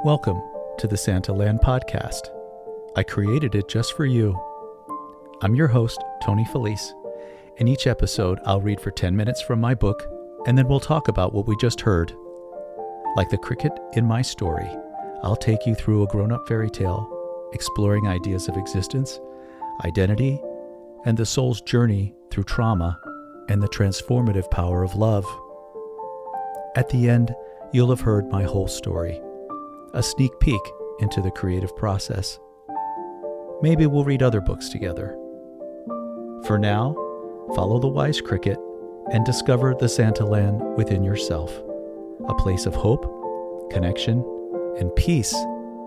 Welcome to the Santa Land Podcast. I created it just for you. I'm your host, Tony Felice. In each episode, I'll read for 10 minutes from my book, and then we'll talk about what we just heard. Like the cricket in my story, I'll take you through a grown-up fairy tale, exploring ideas of existence, identity, and the soul's journey through trauma and the transformative power of love. At the end, you'll have heard my whole story, a sneak peek into the creative process. Maybe we'll read other books together. For now, follow the wise cricket and discover the Santa Land within yourself, a place of hope, connection, and peace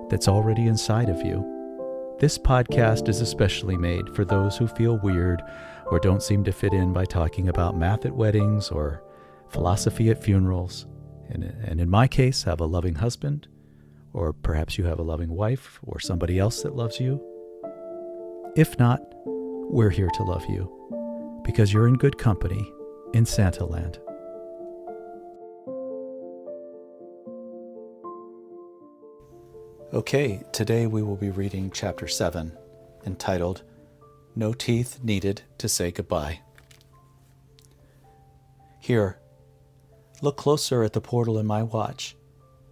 that's already inside of you. This podcast is especially made for those who feel weird or don't seem to fit in by talking about math at weddings or philosophy at funerals, and in my case, have a loving husband, or perhaps you have a loving wife or somebody else that loves you. If not, we're here to love you because you're in good company in Santa Land. Okay, today we will be reading Chapter 7, entitled, No Teeth Needed to Say Goodbye. Here, look closer at the portal in my watch.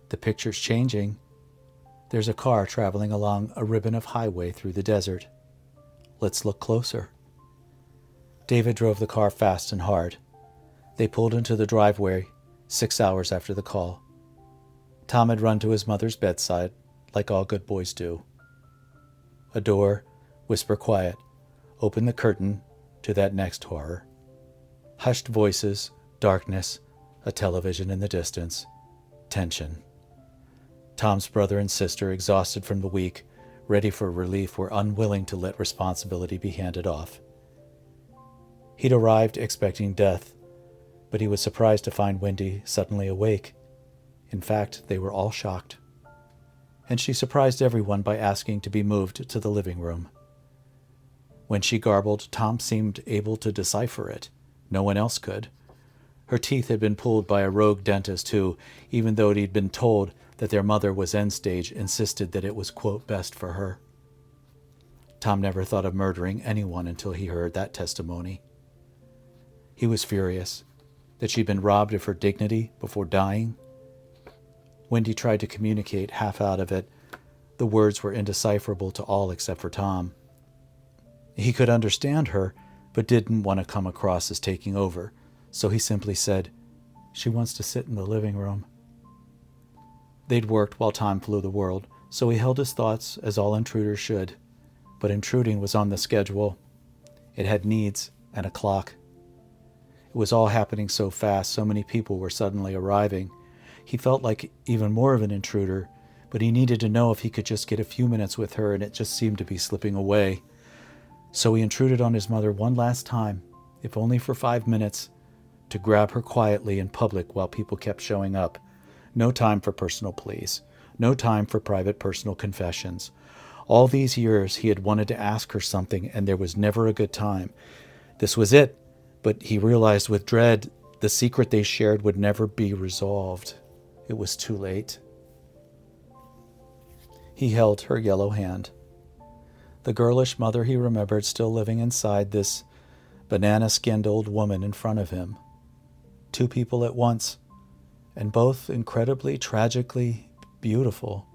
The picture's changing. There's a car traveling along a ribbon of highway through the desert. Let's look closer. David drove the car fast and hard. They pulled into the driveway 6 hours after the call. Tom had run to his mother's bedside, like all good boys do. A door, whisper quiet, open the curtain to that next horror. Hushed voices, darkness, a television in the distance, tension. Tom's brother and sister, exhausted from the week, ready for relief, were unwilling to let responsibility be handed off. He'd arrived expecting death, but he was surprised to find Wendy suddenly awake. In fact, they were all shocked. And she surprised everyone by asking to be moved to the living room. When she garbled, Tom seemed able to decipher it. No one else could. Her teeth had been pulled by a rogue dentist who, even though he'd been told that their mother was end-stage, insisted that it was, quote, best for her. Tom never thought of murdering anyone until he heard that testimony. He was furious that she'd been robbed of her dignity before dying. Wendy tried to communicate, half out of it. The words were indecipherable to all except for Tom. He could understand her, but didn't want to come across as taking over, so he simply said, "She wants to sit in the living room." They'd worked while Tom flew the world, so he held his thoughts as all intruders should. But intruding was on the schedule. It had needs and a clock. It was all happening so fast, so many people were suddenly arriving. He felt like even more of an intruder, but he needed to know if he could just get a few minutes with her, and it just seemed to be slipping away. So he intruded on his mother one last time, if only for 5 minutes, to grab her quietly in public while people kept showing up. No time for personal pleas. No time for private personal confessions. All these years he had wanted to ask her something, and there was never a good time. This was it, but he realized with dread the secret they shared would never be resolved. It was too late. He held her yellow hand. The girlish mother he remembered still living inside this banana-skinned old woman in front of him. Two people at once, and both incredibly, tragically beautiful.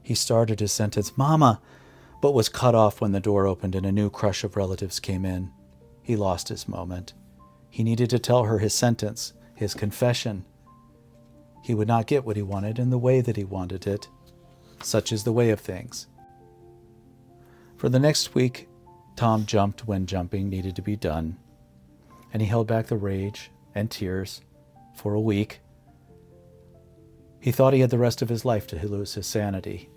He started his sentence, "Mama," but was cut off when the door opened and a new crush of relatives came in. He lost his moment. He needed to tell her his sentence, his confession. He would not get what he wanted in the way that he wanted it. Such is the way of things. For the next week, Tom jumped when jumping needed to be done, and he held back the rage and tears for a week. He thought he had the rest of his life to lose his sanity.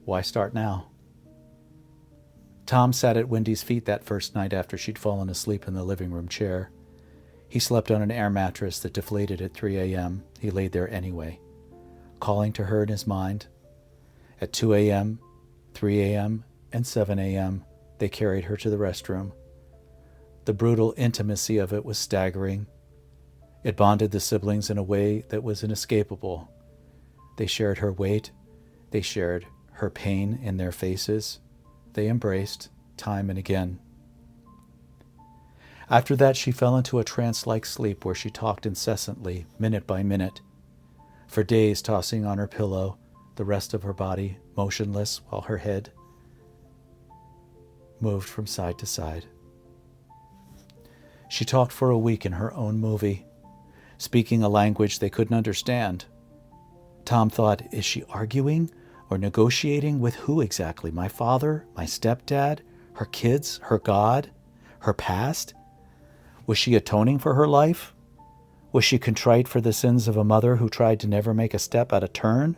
Why start now? Tom sat at Wendy's feet that first night after she'd fallen asleep in the living room chair. He slept on an air mattress that deflated at 3 a.m. He laid there anyway, calling to her in his mind. At 2 a.m., 3 a.m., and 7 a.m., they carried her to the restroom. The brutal intimacy of it was staggering. It bonded the siblings in a way that was inescapable. They shared her weight. They shared her pain in their faces. They embraced time and again. After that, she fell into a trance-like sleep where she talked incessantly, minute by minute, for days tossing on her pillow, the rest of her body motionless while her head moved from side to side. She talked for a week in her own movie, speaking a language they couldn't understand. Tom thought, is she arguing or negotiating with who exactly? My father? My stepdad? Her kids? Her God? Her past? Was she atoning for her life? Was she contrite for the sins of a mother who tried to never make a step out of turn?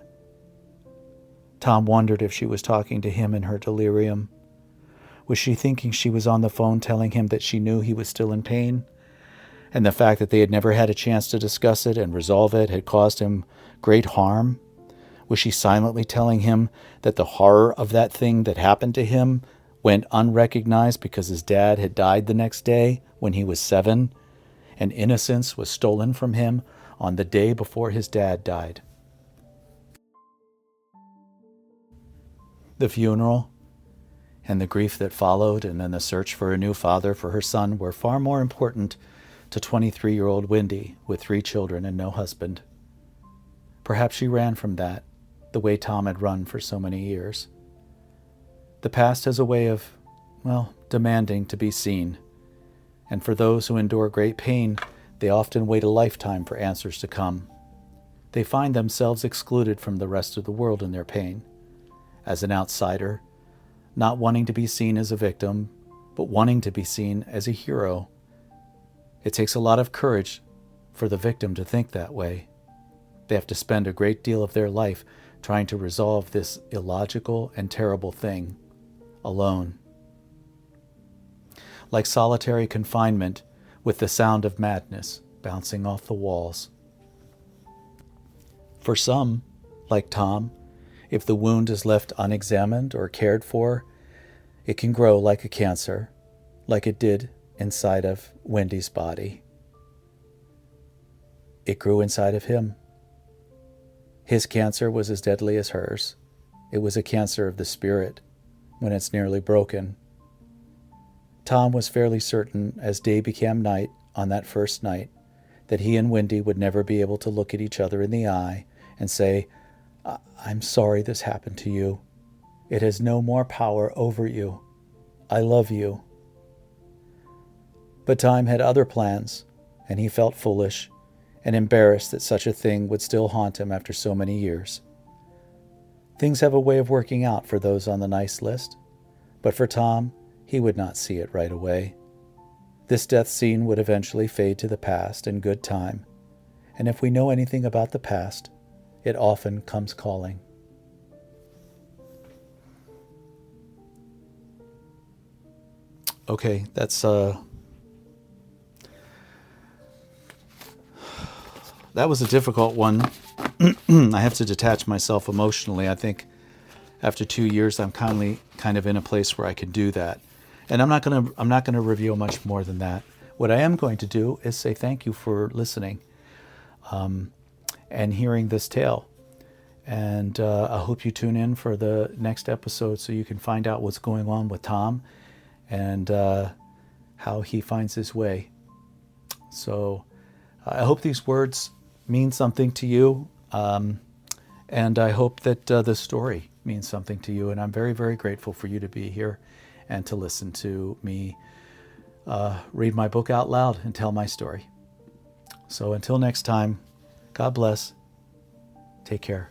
Tom wondered if she was talking to him in her delirium. Was she thinking she was on the phone telling him that she knew he was still in pain, and the fact that they had never had a chance to discuss it and resolve it had caused him great harm? Was she silently telling him that the horror of that thing that happened to him went unrecognized because his dad had died the next day when he was 7, and innocence was stolen from him on the day before his dad died? The funeral and the grief that followed, and then the search for a new father for her son, were far more important to 23-year-old Wendy with 3 children and no husband. Perhaps she ran from that, the way Tom had run for so many years. The past has a way of, demanding to be seen. And for those who endure great pain, they often wait a lifetime for answers to come. They find themselves excluded from the rest of the world in their pain, as an outsider, not wanting to be seen as a victim, but wanting to be seen as a hero. It takes a lot of courage for the victim to think that way. They have to spend a great deal of their life trying to resolve this illogical and terrible thing alone. Like solitary confinement with the sound of madness bouncing off the walls. For some, like Tom, if the wound is left unexamined or cared for, it can grow like a cancer, like it did inside of Wendy's body. It grew inside of him. His cancer was as deadly as hers. It was a cancer of the spirit when it's nearly broken. Tom was fairly certain, as day became night on that first night, that he and Wendy would never be able to look at each other in the eye and say, I'm sorry this happened to you. It has no more power over you. I love you. But Tom had other plans, and he felt foolish and embarrassed that such a thing would still haunt him after so many years. Things have a way of working out for those on the nice list, but for Tom, he would not see it right away. This death scene would eventually fade to the past in good time, and if we know anything about the past, it often comes calling. Okay, that's that was a difficult one. I have to detach myself emotionally. I think after 2 years, I'm kind of in a place where I can do that. And I'm not gonna reveal much more than that. What I am going to do is say thank you for listening and hearing this tale. And I hope you tune in for the next episode so you can find out what's going on with Tom and how he finds his way. So I hope these words mean something to you. And I hope that the story means something to you. And I'm very, very grateful for you to be here and to listen to me read my book out loud and tell my story. So until next time, God bless. Take care.